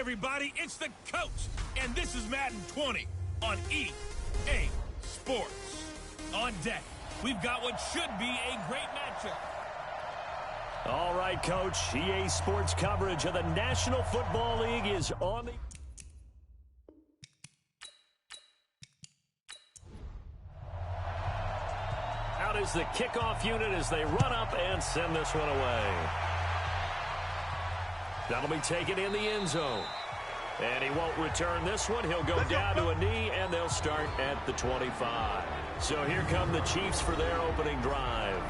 everybody, it's the coach, and this is Madden 20 on EA Sports. On deck, we've got what should be a great matchup. All right, Coach, EA Sports coverage of the National Football League is on the... Out is the kickoff unit as they run up and send this one away. That'll be taken in the end zone. And he won't return this one. He'll go down to a knee, and they'll start at the 25. So here come the Chiefs for their opening drive.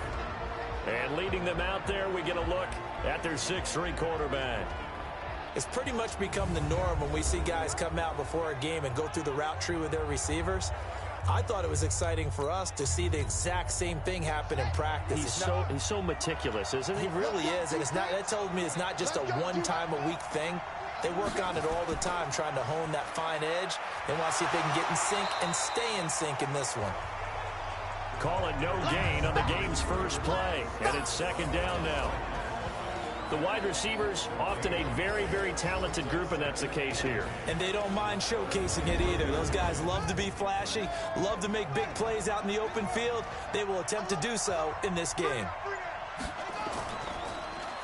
And leading them out there, we get a look at their 6'3" quarterback. It's pretty much become the norm when we see guys come out before a game and go through the route tree with their receivers. I thought it was exciting for us to see the exact same thing happen in practice. He's so meticulous, isn't he? He really is, and that told me it's not just a one-time-a-week thing. They work on it all the time, trying to hone that fine edge. They want to see if they can get in sync and stay in sync in this one. Call it no gain on the game's first play, and it's second down now. The wide receivers, often a very, very talented group, and that's the case here. And they don't mind showcasing it either. Those guys love to be flashy, love to make big plays out in the open field. They will attempt to do so in this game.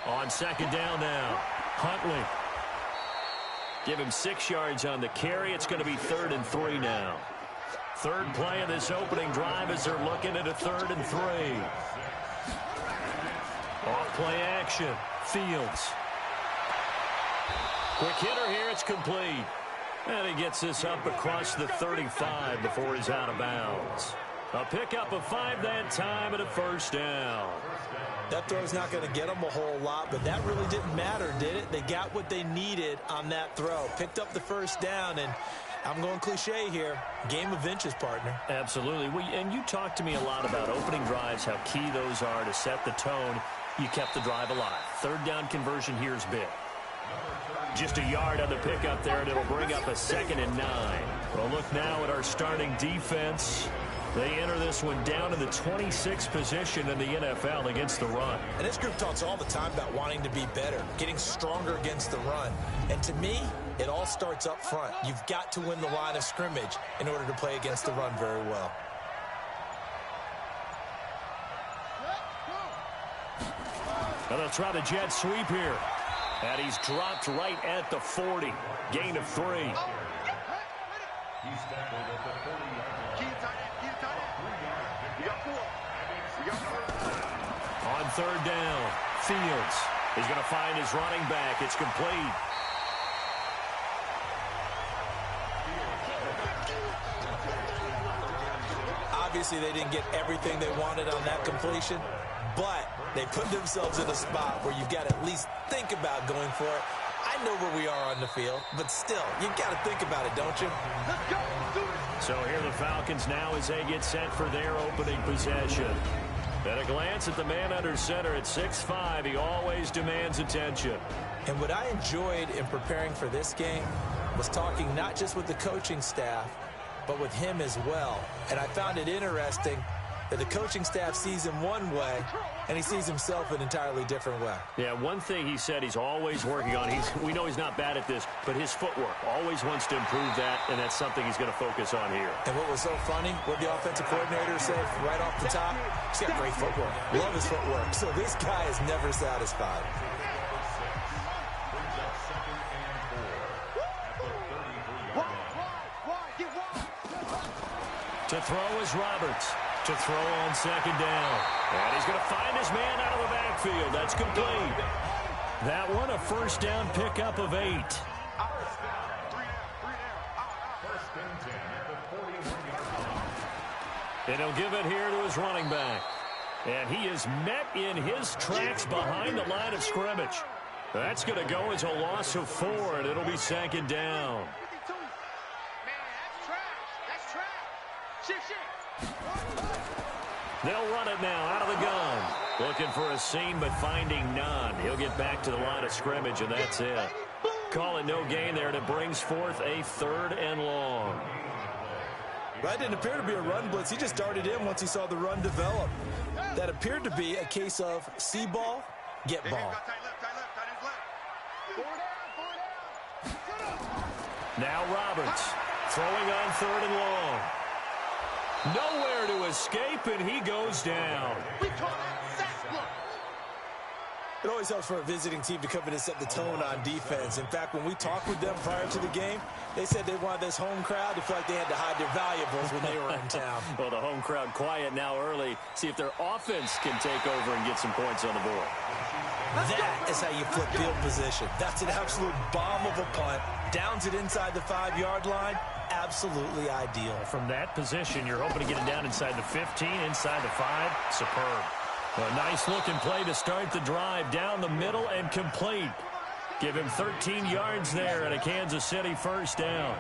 On second down now, Huntley. Give him 6 yards on the carry. It's going to be 3rd and 3 now. Third play of this opening drive as they're looking at a 3rd and 3. Off play action. Fields. Quick hitter here. It's complete. And he gets this up across the 35 before he's out of bounds. A pickup of 5 that time and a first down. That throw's not going to get them a whole lot, but that really didn't matter, did it? They got what they needed on that throw. Picked up the first down, and I'm going cliche here. Game of inches, partner. Absolutely. And you talked to me a lot about opening drives, how key those are to set the tone. You kept the drive alive. Third down conversion here is big. Just a yard on the pickup there, and it'll bring up a 2nd and 9. Well, look now at our starting defense. They enter this one down in the 26th position in the NFL against the run. And this group talks all the time about wanting to be better, getting stronger against the run. And to me, it all starts up front. You've got to win the line of scrimmage in order to play against the run very well. And they'll try the jet sweep here. And he's dropped right at the 40. Gain of 3. On third down, Fields. He's going to find his running back. It's complete. Obviously, they didn't get everything they wanted on that completion, but they put themselves in a spot where you've got to at least think about going for it. I know where we are on the field, but still, you've got to think about it, don't you? Let's go. Do it. So here the Falcons now as they get set for their opening possession. At a glance at the man under center at 6'5", he always demands attention. And what I enjoyed in preparing for this game was talking not just with the coaching staff, but with him as well. And I found it interesting that the coaching staff sees him one way, and he sees himself an entirely different way. Yeah, one thing he said he's always working on, we know he's not bad at this, but his footwork, always wants to improve that, and that's something he's going to focus on here. And what was so funny, what the offensive coordinator said right off the top, he's got great footwork. Love his footwork. So this guy is never satisfied. To throw is Roberts. To throw on second down. And he's going to find his man out of the backfield. That's complete. That one, a first down pickup of 8. And he'll give it here to his running back. And he is met in his tracks behind the line of scrimmage. That's going to go as a loss of 4, and it'll be second down. They'll run it now out of the gun. Looking for a seam, but finding none. He'll get back to the line of scrimmage, and that's it. Call it no gain there, and it brings forth a 3rd and long. That didn't appear to be a run blitz. He just darted in once he saw the run develop. That appeared to be a case of see ball, get ball. Now Roberts throwing on 3rd and long. Nowhere to escape, and he goes down. It always helps for a visiting team to come in and set the tone on defense. In fact, when we talked with them prior to the game, they said they wanted this home crowd to feel like they had to hide their valuables when they were in town. Well, the home crowd quiet now early. See if their offense can take over and get some points on the board. That is how you flip field position. That's an absolute bomb of a punt. Downs it inside the 5-yard line. Absolutely ideal. From that position, you're hoping to get it down inside the 15, inside the 5. Superb. A nice-looking play to start the drive down the middle and complete. Give him 13 yards there and a Kansas City first down.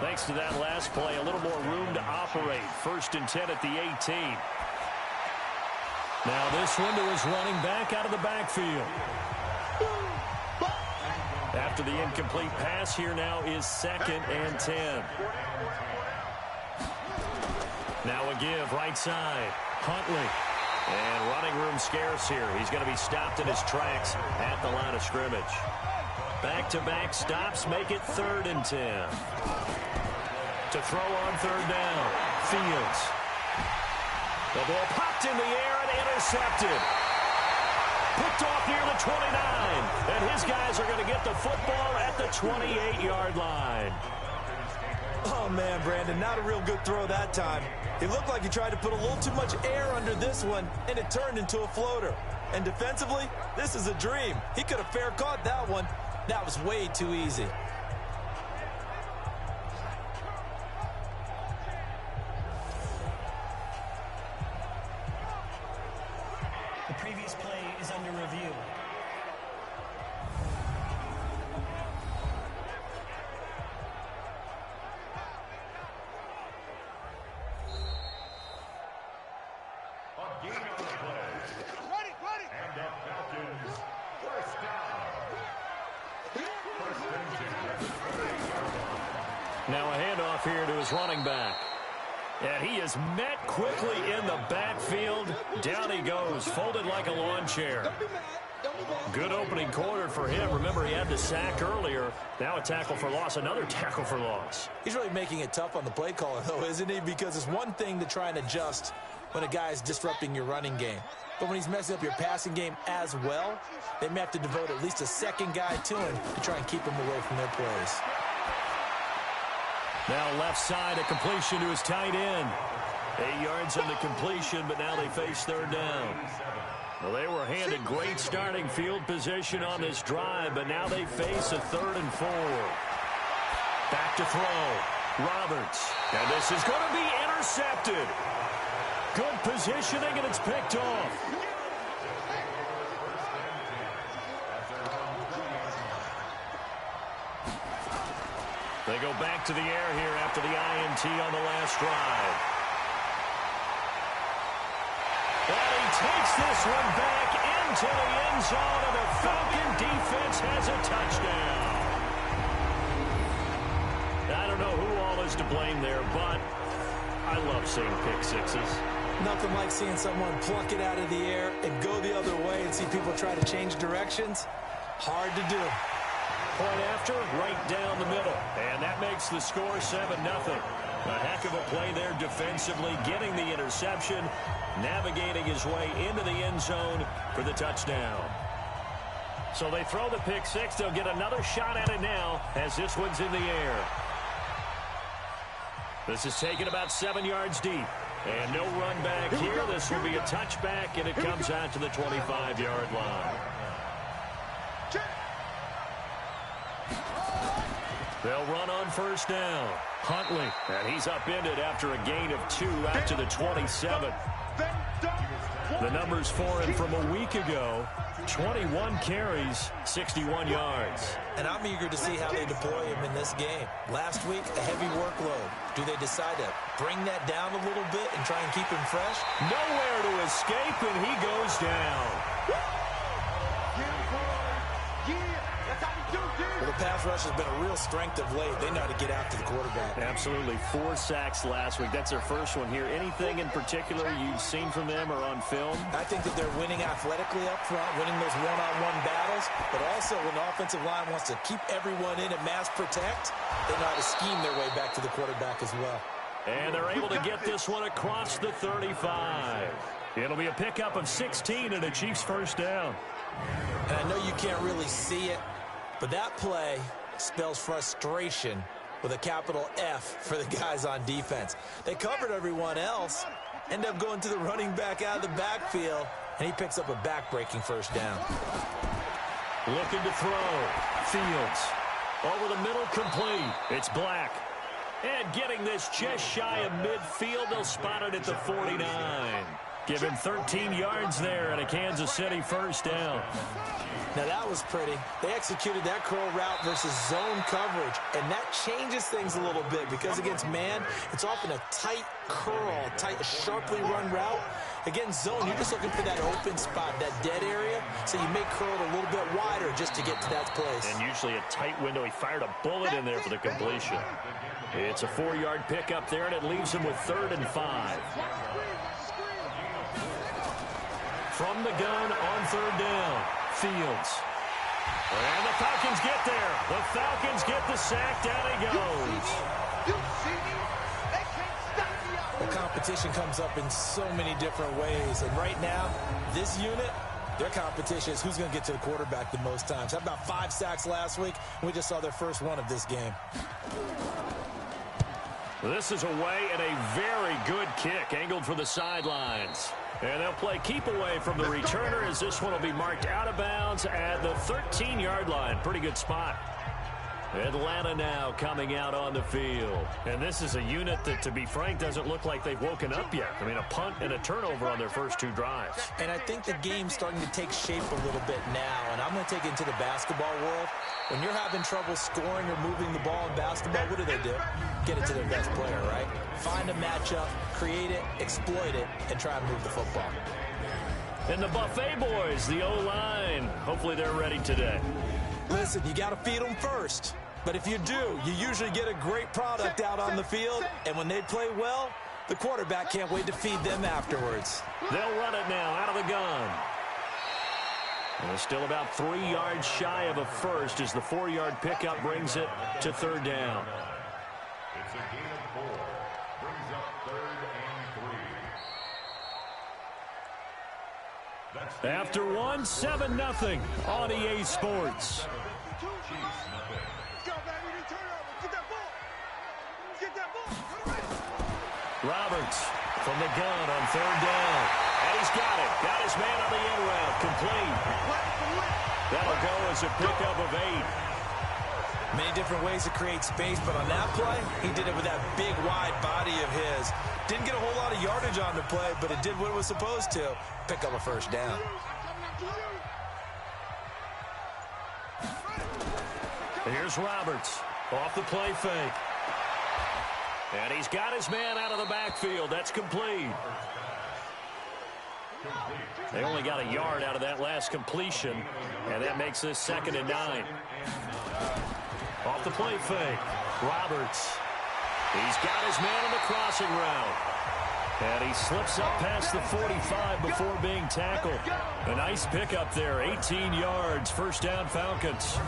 Thanks to that last play, a little more room to operate. 1st and 10 at the 18. Now this one to his running back out of the backfield. After the incomplete pass, here now is 2nd and 10. Now a give right side. Huntley. And running room scarce here. He's going to be stopped in his tracks at the line of scrimmage. Back-to-back stops make it 3rd and 10. To throw on 3rd down. Fields. The ball popped in the air and intercepted. Picked off near the 29. And his guys are going to get the football at the 28-yard line. Oh, man, Brandon, not a real good throw that time. It looked like he tried to put a little too much air under this one, and it turned into a floater. And defensively, this is a dream. He could have fair caught that one. That was way too easy. The previous play is under review. Now a handoff here to his running back. And he is met quickly in the backfield. Down he goes, folded like a lawn chair. Good opening quarter for him. Remember, he had the sack earlier. Now a tackle for loss, another tackle for loss. He's really making it tough on the play caller, though, isn't he? Because it's one thing to try and adjust when a guy is disrupting your running game. But when he's messing up your passing game as well, they may have to devote at least a second guy to him to try and keep him away from their plays. Now left side, a completion to his tight end. 8 yards on the completion, but now they face 3rd down. Well, they were handed great starting field position on this drive, but now they face a 3rd and 4. Back to throw. Roberts. And this is going to be intercepted. Good positioning, and it's picked off. They go back to the air here after the INT on the last drive. And he takes this one back into the end zone, and the Falcon defense has a touchdown. I don't know who all is to blame there, but I love seeing pick sixes. Nothing like seeing someone pluck it out of the air and go the other way and see people try to change directions. Hard to do. Point after, right down the middle. And that makes the score 7-0. A heck of a play there defensively, getting the interception, navigating his way into the end zone for the touchdown. So they throw the pick six. They'll get another shot at it now as this one's in the air. This is taken about 7 yards deep. And no run back here. This will be a touchback, and it comes out to the 25-yard line. They'll run on 1st down. Huntley, and he's upended after a gain of 2 out to the 27. The numbers for him from a week ago, 21 carries, 61 yards. And I'm eager to see how they deploy him in this game. Last week, a heavy workload. Do they decide to bring that down a little bit and try and keep him fresh? Nowhere to escape, and he goes down. Well, the pass rush has been a real strength of late. They know how to get after the quarterback. Absolutely. 4 sacks last week. That's their first one here. Anything in particular you've seen from them or on film? I think that they're winning athletically up front, winning those one-on-one battles, tackles, but also when the offensive line wants to keep everyone in and mass protect, they know how to scheme their way back to the quarterback as well. And they're able to get this one across the 35. It'll be a pickup of 16 and a Chiefs first down. And I know you can't really see it, but that play spells frustration with a capital F for the guys on defense. They covered everyone else, end up going to the running back out of the backfield, and he picks up a back-breaking first down. Looking to throw. Fields. Over the middle, complete. It's Black. And getting this just shy of midfield, they'll spot it at the 49. Give him 13 yards there and a Kansas City first down. Now that was pretty. They executed that curl route versus zone coverage, and that changes things a little bit because against man, it's often a tight curl, tight, sharply run route. Against zone, you're just looking for that open spot, that dead area, so you may curl it a little bit wider just to get to that place. And usually a tight window. He fired a bullet in there for the completion. It's a 4-yard pickup there, and it leaves him with 3rd and 5. From the gun on 3rd down, Fields. And the Falcons get there. The Falcons get the sack. Down he goes. The competition comes up in so many different ways. And right now, this unit, their competition is who's going to get to the quarterback the most times. How about 5 sacks last week? We just saw their first one of this game. This is away and a very good kick angled for the sidelines. And they'll play keep away from the returner as this one will be marked out of bounds at the 13-yard line. Pretty good spot. Atlanta now coming out on the field. And this is a unit that, to be frank, doesn't look like they've woken up yet. I mean, a punt and a turnover on their first 2 drives. And I think the game's starting to take shape a little bit now. And I'm going to take it into the basketball world. When you're having trouble scoring or moving the ball in basketball, what do? Get it to their best player, right? Find a matchup, create it, exploit it, and try and move the football. And the Buffet boys, the O-line, hopefully they're ready today. Listen, you got to feed them first. But if you do, you usually get a great product out on the field. And when they play well, the quarterback can't wait to feed them afterwards. They'll run it now out of the gun. And they're still about 3 yards shy of a first as the 4-yard pickup brings it to 3rd down. It's a gain of 4. Brings up 3rd and 3. After 1, 7-0 on EA Sports. Roberts from the gun on 3rd down. And he's got it. Got his man on the end route. Complete. That'll go as a pickup of 8. Many different ways to create space, but on that play, he did it with that big, wide body of his. Didn't get a whole lot of yardage on the play, but it did what it was supposed to. Pick up a first down. Here's Roberts off the play fake. And he's got his man out of the backfield. That's complete. They only got a yard out of that last completion, and that makes this 2nd and 9. Off the play fake, Roberts. He's got his man on the crossing route. And he slips up past the 45 before being tackled. A nice pickup there, 18 yards, first down Falcons.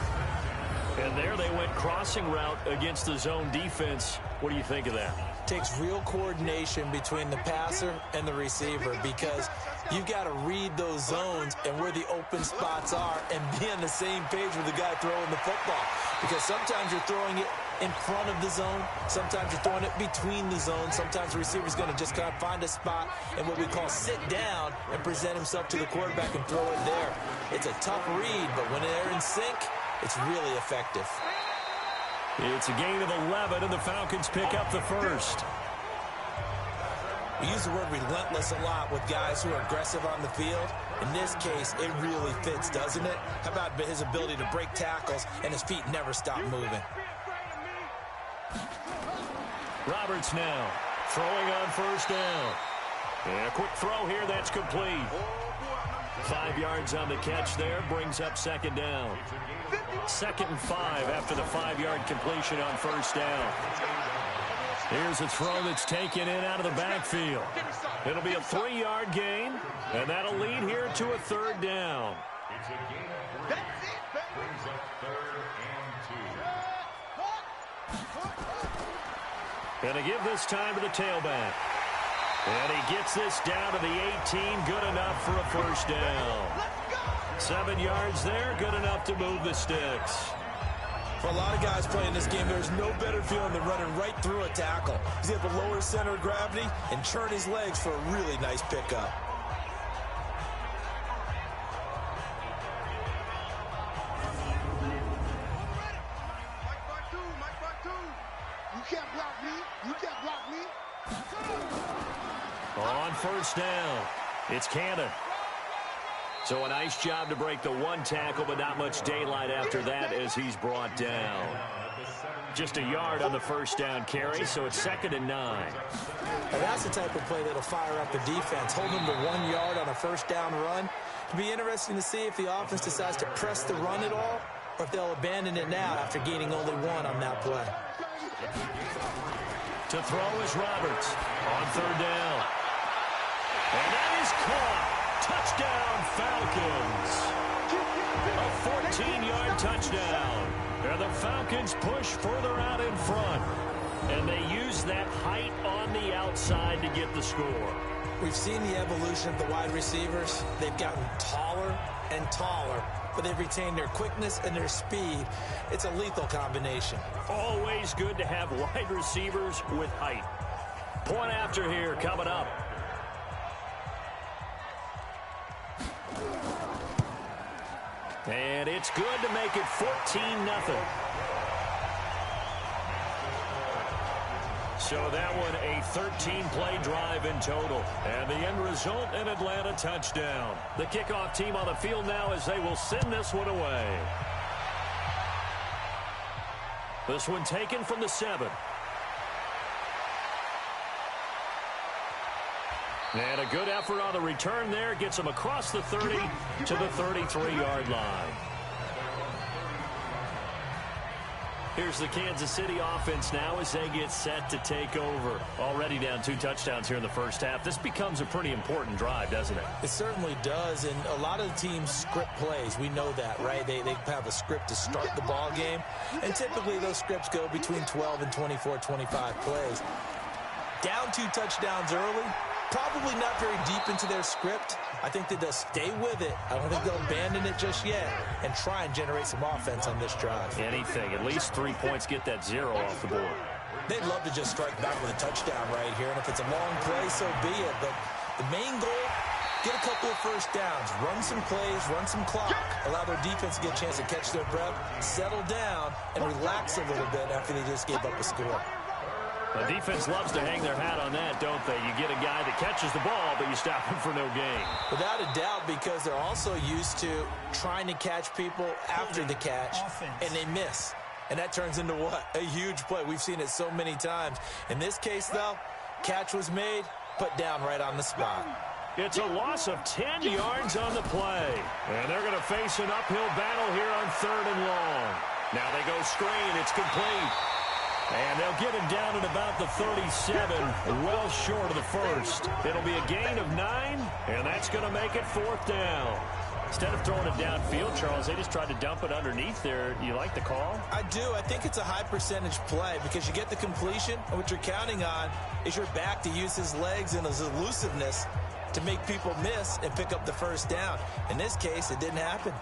And there they went crossing route against the zone defense. What do you think of that? Takes real coordination between the passer and the receiver because you've got to read those zones and where the open spots are and be on the same page with the guy throwing the football. Because sometimes you're throwing it in front of the zone. Sometimes you're throwing it between the zones. Sometimes the receiver's going to just kind of find a spot and what we call sit down and present himself to the quarterback and throw it there. It's a tough read, but when they're in sync, it's really effective. It's a gain of 11, and the Falcons pick up the first. We use the word relentless a lot with guys who are aggressive on the field. In this case, it really fits, doesn't it? How about his ability to break tackles and his feet never stop moving? Roberts now throwing on first down. And a quick throw here, that's complete. 5 yards on the catch there, brings up 2nd down. 2nd and 5 after the 5-yard completion on first down. Here's a throw that's taken in out of the backfield. It'll be a 3-yard gain, and that'll lead here to a 3rd down. Going to give this time to the tailback. And he gets this down to the 18. Good enough for a first down. 7 yards there. Good enough to move the sticks. For a lot of guys playing this game, there's no better feeling than running right through a tackle. He's able to lower his center of gravity and churn his legs for a really nice pickup. On first down, it's Cannon. So a nice job to break the one tackle, but not much daylight after that as he's brought down. Just a yard on the first down carry, so it's 2nd and 9. Now that's the type of play that'll fire up the defense. Hold them to 1 yard on a first down run. It'll be interesting to see if the offense decides to press the run at all, or if they'll abandon it now after gaining only 1 on that play. To throw is Roberts on 3rd down. And that is caught. Touchdown, Falcons. A 14-yard touchdown. And the Falcons push further out in front. And they use that height on the outside to get the score. We've seen the evolution of the wide receivers. They've gotten taller and taller, but they've retained their quickness and their speed. It's a lethal combination. Always good to have wide receivers with height. Point after here coming up. And it's good to make it 14-0. So that one a 13-play drive in total. And the end result, an Atlanta touchdown. The kickoff team on the field now as they will send this one away. This one taken from the 7. And a good effort on the return there. Gets them across the 30 to the 33-yard line. Here's the Kansas City offense now as they get set to take over. Already down 2 touchdowns here in the first half. This becomes a pretty important drive, doesn't it? It certainly does, and a lot of the teams script plays. We know that, right? They have a script to start the ball game, and typically those scripts go between 12 and 24, 25 plays. Down 2 touchdowns early, probably not very deep into their script. I think that they'll stay with it. I don't think they'll abandon it just yet and try and generate some offense on this drive. Anything. At least 3 points, get that 0 off the board. They'd love to just strike back with a touchdown right here, and if it's a long play, so be it. But the main goal, get a couple of first downs, run some plays, run some clock, allow their defense to get a chance to catch their breath, settle down, and relax a little bit after they just gave up a score. The defense loves to hang their hat on that, don't they? You get a guy that catches the ball, but you stop him for no gain. Without a doubt, because they're also used to trying to catch people after the catch, and they miss. And that turns into what? A huge play. We've seen it so many times. In this case, though, catch was made, put down right on the spot. It's a loss of 10 yards on the play. And they're going to face an uphill battle here on 3rd and long. Now they go screen. It's complete. And they'll get him down at about the 37, well short of the first. It'll be a gain of 9, and that's going to make it 4th down. Instead of throwing it downfield, Charles, they just tried to dump it underneath there. You like the call? I do. I think it's a high-percentage play because you get the completion, and what you're counting on is your back to use his legs and his elusiveness to make people miss and pick up the first down. In this case, it didn't happen.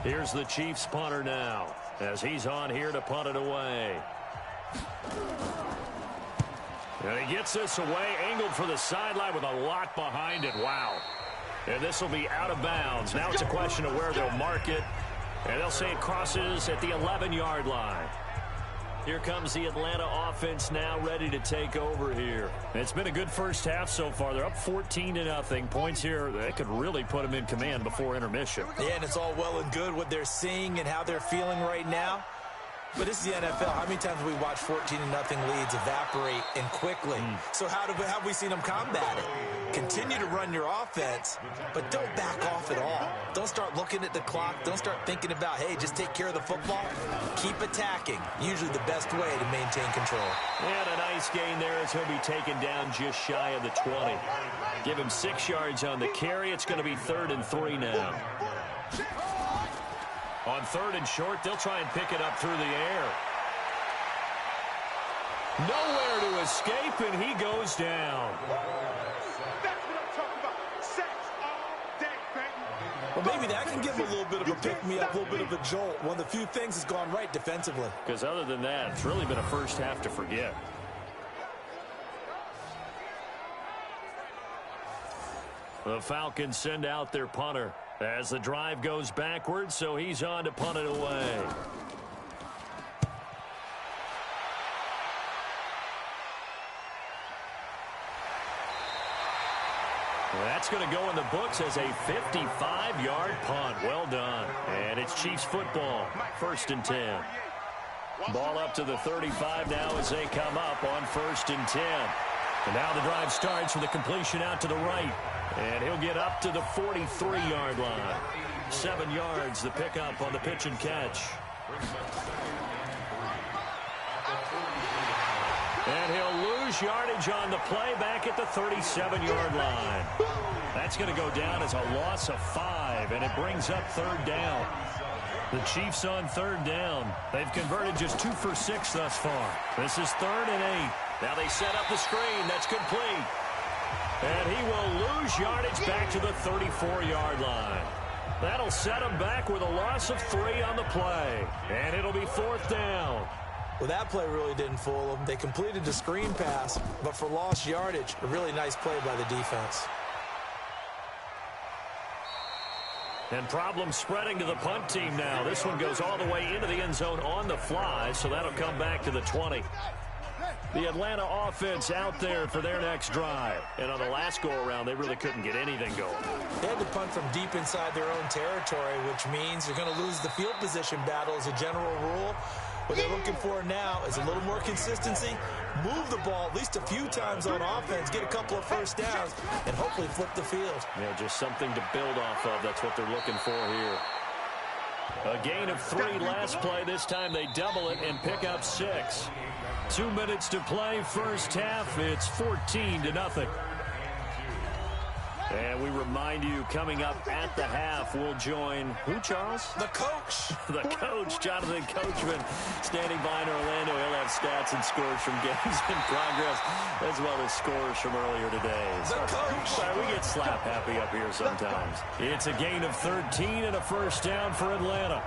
Here's the Chiefs punter now as he's on here to punt it away. And he gets this away, angled for the sideline with a lot behind it. Wow. And this will be out of bounds. Now it's a question of where they'll mark it. And they'll say it crosses at the 11-yard line. Here comes the Atlanta offense now ready to take over here. It's been a good first half so far. They're up 14-0. Points here, that could really put them in command before intermission. Yeah, and it's all well and good what they're seeing and how they're feeling right now. But this is the NFL. How many times have we watched 14-0 leads evaporate and quickly? So how have we seen them combat it? Continue to run your offense, but don't back off at all. Don't start looking at the clock. Don't start thinking about, hey, just take care of the football. Keep attacking. Usually the best way to maintain control. And a nice gain there as he'll be taken down just shy of the 20. Give him 6 yards on the carry. It's going to be 3rd and 3 now. On 3rd and short, they'll try and pick it up through the air. Nowhere to escape, and he goes down. That's what I'm talking about. Sacks all day, baby. Well, maybe that can give him a little bit of a pick-me-up, a little bit of a jolt. One of the few things has gone right defensively. Because other than that, it's really been a first half to forget. The Falcons send out their punter as the drive goes backwards, so he's on to punt it away. That's going to go in the books as a 55-yard punt. Well done. And it's Chiefs football, 1st and 10. Ball up to the 35 now as they come up on 1st and 10. And now the drive starts with a completion out to the right. And he'll get up to the 43-yard line. 7 yards, the pickup on the pitch and catch. And he'll lose yardage on the play back at the 37-yard line. That's going to go down as a loss of 5, and it brings up 3rd down. The Chiefs on 3rd down. They've converted just 2 for 6 thus far. This is 3rd and 8. Now they set up the screen. That's complete. And he will lose yardage back to the 34-yard line. That'll set him back with a loss of 3 on the play. And it'll be 4th down. Well, that play really didn't fool them. They completed the screen pass, but for lost yardage, a really nice play by the defense. And problems spreading to the punt team now. This one goes all the way into the end zone on the fly, so that'll come back to the 20. The Atlanta offense out there for their next drive. And on the last go-around, they really couldn't get anything going. They had to punt from deep inside their own territory, which means you're going to lose the field position battle as a general rule. What they're looking for now is a little more consistency, move the ball at least a few times on offense, get a couple of first downs, and hopefully flip the field. Yeah, just something to build off of. That's what they're looking for here. A gain of 3 last play. This time they double it and pick up 6. 2 minutes to play, first half. It's 14-0. And we remind you, coming up at the half, we'll join who, Charles? The coach. The coach, Jonathan Coachman, standing by in Orlando. He'll have stats and scores from games in progress, as well as scores from earlier today. The coach. Sorry, we get slap happy up here sometimes. It's a gain of 13 and a first down for Atlanta.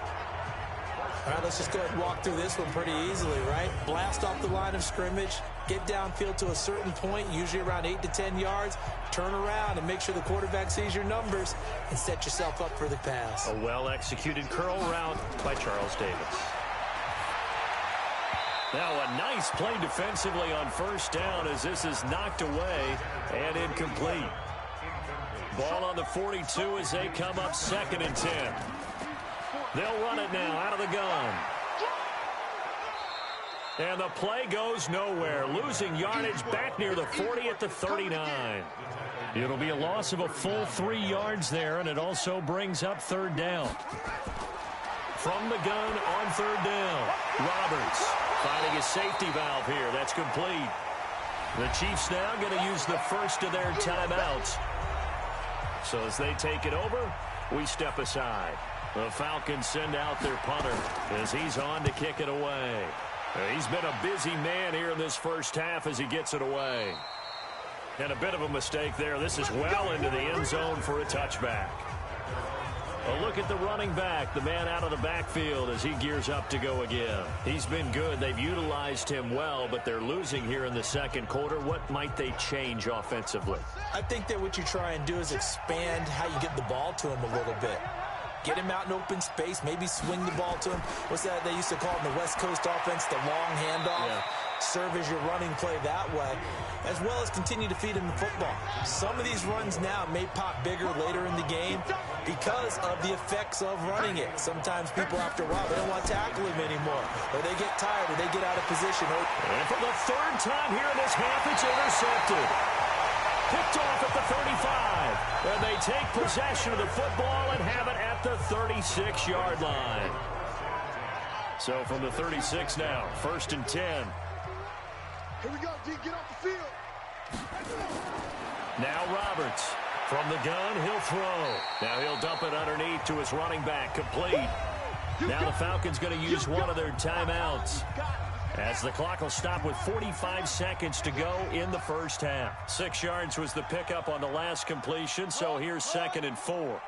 All right, let's just go ahead and walk through this one pretty easily, right? Blast off the line of scrimmage, get downfield to a certain point, usually around 8 to 10 yards, turn around and make sure the quarterback sees your numbers and set yourself up for the pass. A well-executed curl route by Charles Davis. Now a nice play defensively on first down as this is knocked away and incomplete. Ball on the 42 as they come up 2nd and 10. They'll run it now out of the gun. And the play goes nowhere. Losing yardage back near the 40 at the 39. It'll be a loss of a full 3 yards there, and it also brings up 3rd down. From the gun on 3rd down. Roberts finding a safety valve here. That's complete. The Chiefs now going to use the first of their timeouts. So as they take it over, we step aside. The Falcons send out their punter as he's on to kick it away. He's been a busy man here in this first half as he gets it away. And a bit of a mistake there. This is well into the end zone for a touchback. A look at the running back, the man out of the backfield as he gears up to go again. He's been good. They've utilized him well, but they're losing here in the second quarter. What might they change offensively? I think that what you try and do is expand how you get the ball to him a little bit. Get him out in open space, maybe swing the ball to him. What's that they used to call it in the West Coast offense, the long handoff? Yeah. Serve as your running play that way, as well as continue to feed him the football. Some of these runs now may pop bigger later in the game because of the effects of running it. Sometimes people, after a while, they don't want to tackle him anymore, or they get tired, or they get out of position. And for the 3rd time here in this half, it's intercepted. Picked off at the 35. And they take possession of the football and have it at the 36-yard line. So from the 36 now, 1st and 10. Here we go, D. Get off the field. Now Roberts. From the gun, he'll throw. Now he'll dump it underneath to his running back. Complete. Now the Falcons going to use one of their timeouts, as the clock will stop with 45 seconds to go in the first half. 6 yards was the pickup on the last completion, so here's 2nd and 4.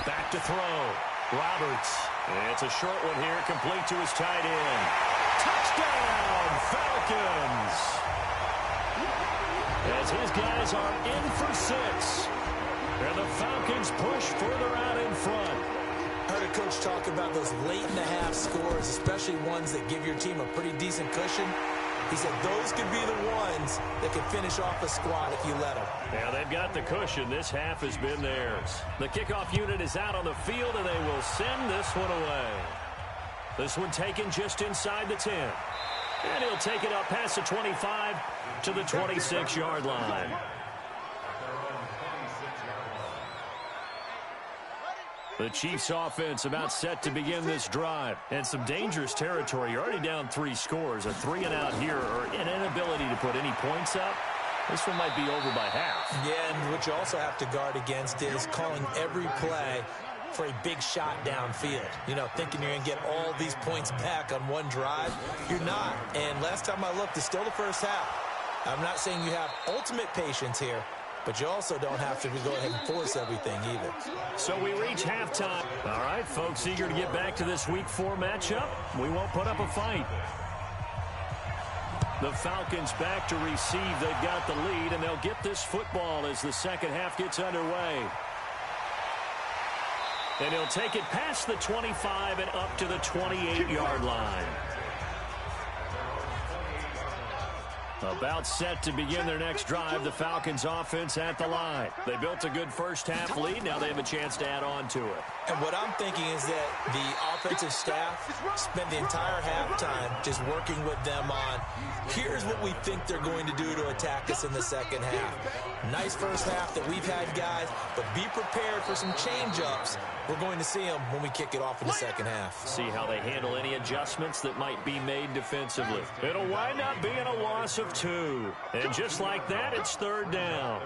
Back to throw. Roberts. It's a short one here, complete to his tight end. Touchdown, Falcons! As his guys are in for 6. And the Falcons push further out in front. I heard a coach talk about those late-in-the-half scores, especially ones that give your team a pretty decent cushion. He said those could be the ones that can finish off a squad if you let them. Yeah, they've got the cushion. This half has been theirs. The kickoff unit is out on the field, and they will send this one away. This one taken just inside the 10. And he'll take it up past the 25 to the 26-yard line. The Chiefs offense about set to begin this drive. And some dangerous territory. You're already down 3 scores. A 3-and-out here, or an inability to put any points up. This one might be over by half. Yeah, and what you also have to guard against is calling every play for a big shot downfield. You know, thinking you're going to get all these points back on one drive. You're not. And last time I looked, it's still the first half. I'm not saying you have ultimate patience here, but you also don't have to go ahead and force everything either. So we reach halftime. All right, folks, eager to get back to this Week 4 matchup. We won't put up a fight. The Falcons back to receive. They've got the lead, and they'll get this football as the second half gets underway. And he'll take it past the 25 and up to the 28-yard line. About set to begin their next drive, the Falcons offense at the line. They built a good first half lead. Now they have a chance to add on to it. And what I'm thinking is that the offensive staff spent the entire halftime just working with them on, here's what we think they're going to do to attack us in the second half. Nice first half that we've had, guys, but be prepared for some change-ups. We're going to see them when we kick it off in the second half. See how they handle any adjustments that might be made defensively. It'll wind up being a loss of 2. And just like that, it's 3rd down.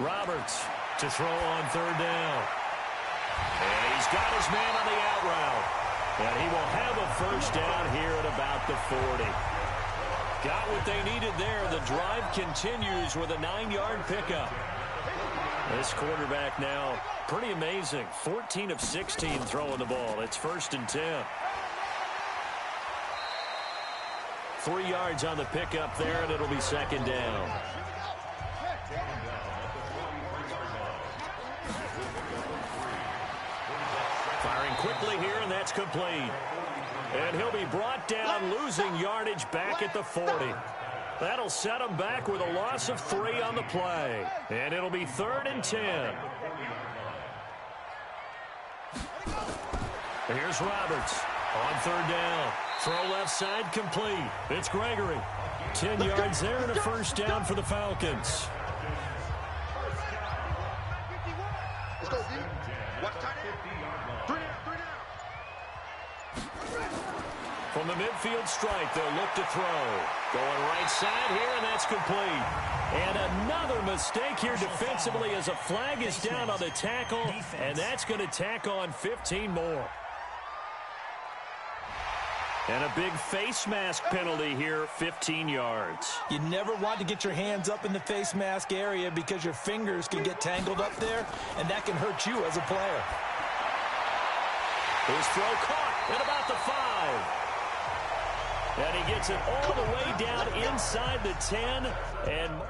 Roberts to throw on 3rd down. And he's got his man on the out route. And he will have a first down here at about the 40. Got what they needed there. The drive continues with a 9-yard pickup. This quarterback now, pretty amazing. 14 of 16 throwing the ball. It's 1st and 10. 3 yards on the pickup there, and it'll be 2nd down. Firing quickly here, and that's complete. And he'll be brought down, losing yardage back at the 40. That'll set him back with a loss of 3 on the play. And it'll be 3rd and 10. Here's Roberts on 3rd down. Throw left side complete. It's Gregory. 10 yards there and a first down for the Falcons. Let's go, D. Watch tight end. 3 down, 3 down. From the midfield stripe, they'll look to throw. Going right side here, and that's complete. And another mistake here defensively as a flag is down on the tackle, and that's going to tack on 15 more. And a big face mask penalty here, 15 yards. You never want to get your hands up in the face mask area because your fingers can get tangled up there, and that can hurt you as a player. His throw caught at about the 5. And he gets it all the way down inside the 10. And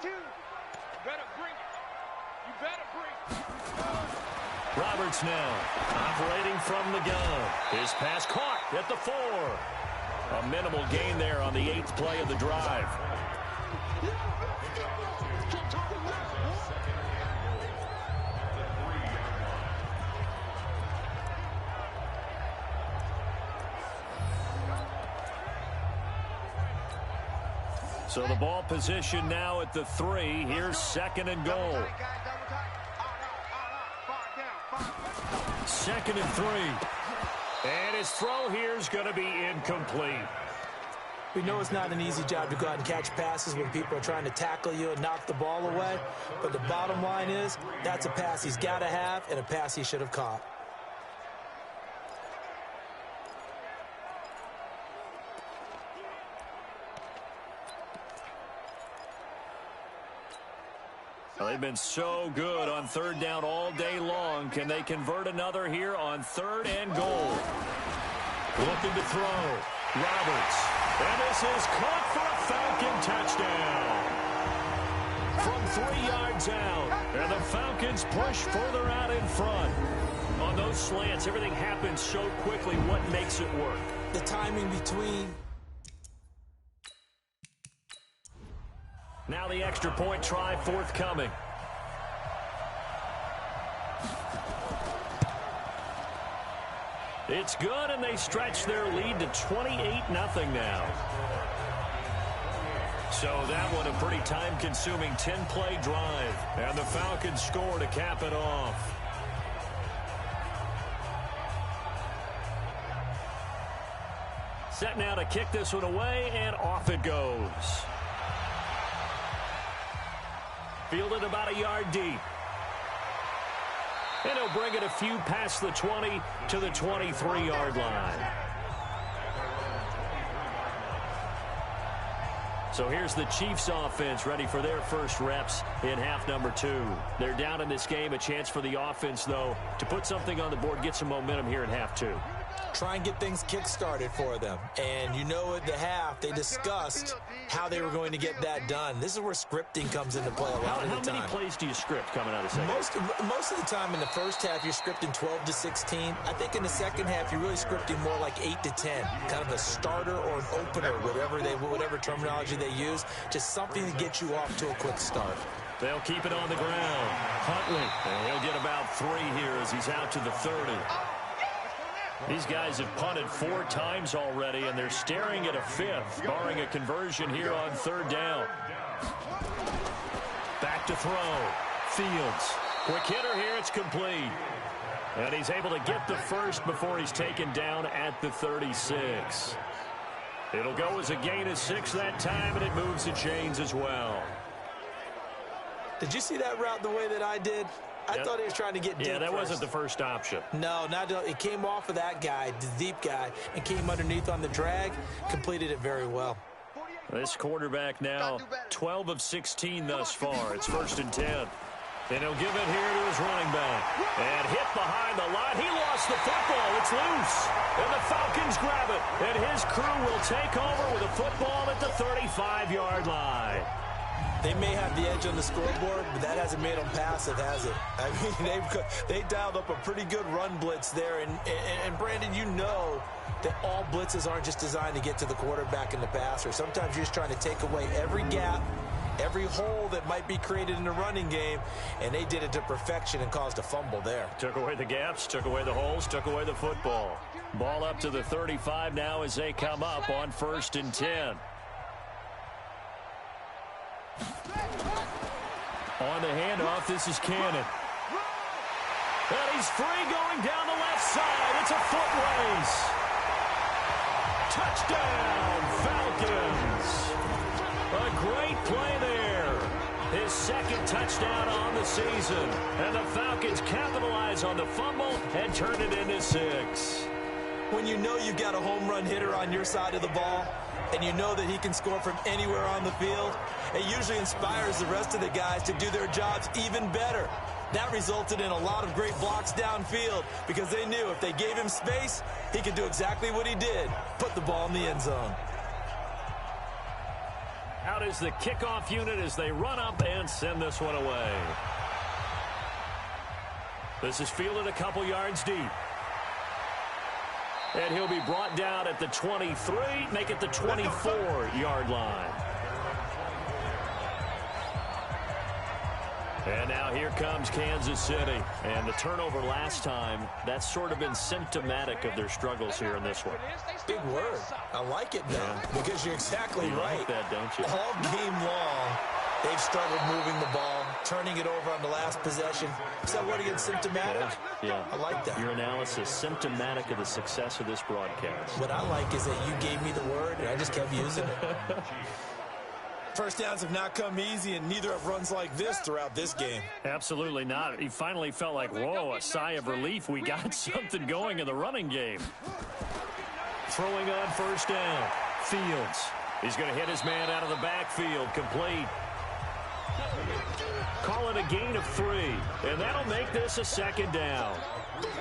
22. You better bring it. You better bring it. Roberts now operating from the gun. His pass caught at the 4. A minimal gain there on the 8th play of the drive. So the ball position now at the 3. Here's 2nd and goal. 2nd and 3. And his throw here is going to be incomplete. We know it's not an easy job to go out and catch passes when people are trying to tackle you and knock the ball away. But the bottom line is that's a pass he's got to have and a pass he should have caught. Well, they've been so good on 3rd down all day long. Can they convert another here on 3rd and goal? Looking to throw. Roberts. And this is caught for a Falcon touchdown. From 3 yards out. And the Falcons push further out in front. On those slants, everything happens so quickly. What makes it work? The timing between... Now the extra point try forthcoming. It's good, and they stretch their lead to 28-0 now. So that one a pretty time-consuming 10-play drive. And the Falcons score to cap it off. Set now to kick this one away, and off it goes. Fielded about a yard deep. And he'll bring it a few past the 20 to the 23-yard line. So here's the Chiefs offense ready for their first reps in half number 2. They're down in this game. A chance for the offense, though, to put something on the board, get some momentum here in half 2. Try and get things kick-started for them. And you know at the half, they discussed how they were going to get that done. This is where scripting comes into play a lot of the time. How many plays do you script coming out of second? Most of the time in the first half, you're scripting 12 to 16. I think in the second half, you're really scripting more like 8 to 10. Kind of a starter or an opener, whatever terminology they use. Just something to get you off to a quick start. They'll keep it on the ground. Huntley, and he'll get about 3 here as he's out to the 30. These guys have punted 4 times already, and they're staring at a 5th, barring a conversion here on 3rd down. Back to throw. Fields. Quick hitter here. It's complete. And he's able to get the first before he's taken down at the 36. It'll go as a gain of 6 that time, and it moves the chains as well. Did you see that route the way that I did? I thought he was trying to get deep. Yeah, that first. wasn't the first option. No, it came off of that guy, the deep guy, and came underneath on the drag, completed it very well. This quarterback now 12 of 16 thus far. It's 1st and 10. And he'll give it here to his running back. And hit behind the line. He lost the football. It's loose. And the Falcons grab it. And his crew will take over with a football at the 35-yard line. They may have the edge on the scoreboard, but that hasn't made them passive, has it? I mean, they dialed up a pretty good run blitz there. And Brandon, you know that all blitzes aren't just designed to get to the quarterback and the passer. Sometimes you're just trying to take away every gap, every hole that might be created in the running game, and they did it to perfection and caused a fumble there. Took away the gaps, took away the holes, took away the football. Ball up to the 35 now as they come up on 1st and 10. On the handoff, this is Cannon. And he's free going down the left side. It's a foot race. Touchdown, Falcons. A great play there. His 2nd touchdown on the season. And the Falcons capitalize on the fumble and turn it into 6. When you know you've got a home run hitter on your side of the ball, and you know that he can score from anywhere on the field, it usually inspires the rest of the guys to do their jobs even better. That resulted in a lot of great blocks downfield because they knew if they gave him space, he could do exactly what he did, put the ball in the end zone. Out is the kickoff unit as they run up and send this one away. This is fielded a couple yards deep. And he'll be brought down at the 23, make it the 24-yard line. And now here comes Kansas City. And the turnover last time, that's sort of been symptomatic of their struggles here in this one. Big word. I like it now, because you're exactly right. Like that, don't you? All game long, they've struggled moving the ball, turning it over on the last possession. Is that what against symptomatic? Yeah. I like that. Your analysis, symptomatic of the success of this broadcast. What I like is that you gave me the word, and I just kept using it. First downs have not come easy, and neither have runs like this throughout this game. Absolutely not. He finally felt like, whoa, a sigh of relief. We got something going in the running game. Throwing on first down. Fields. He's going to hit his man out of the backfield. Complete. Call it a gain of 3, and that'll make this a second down.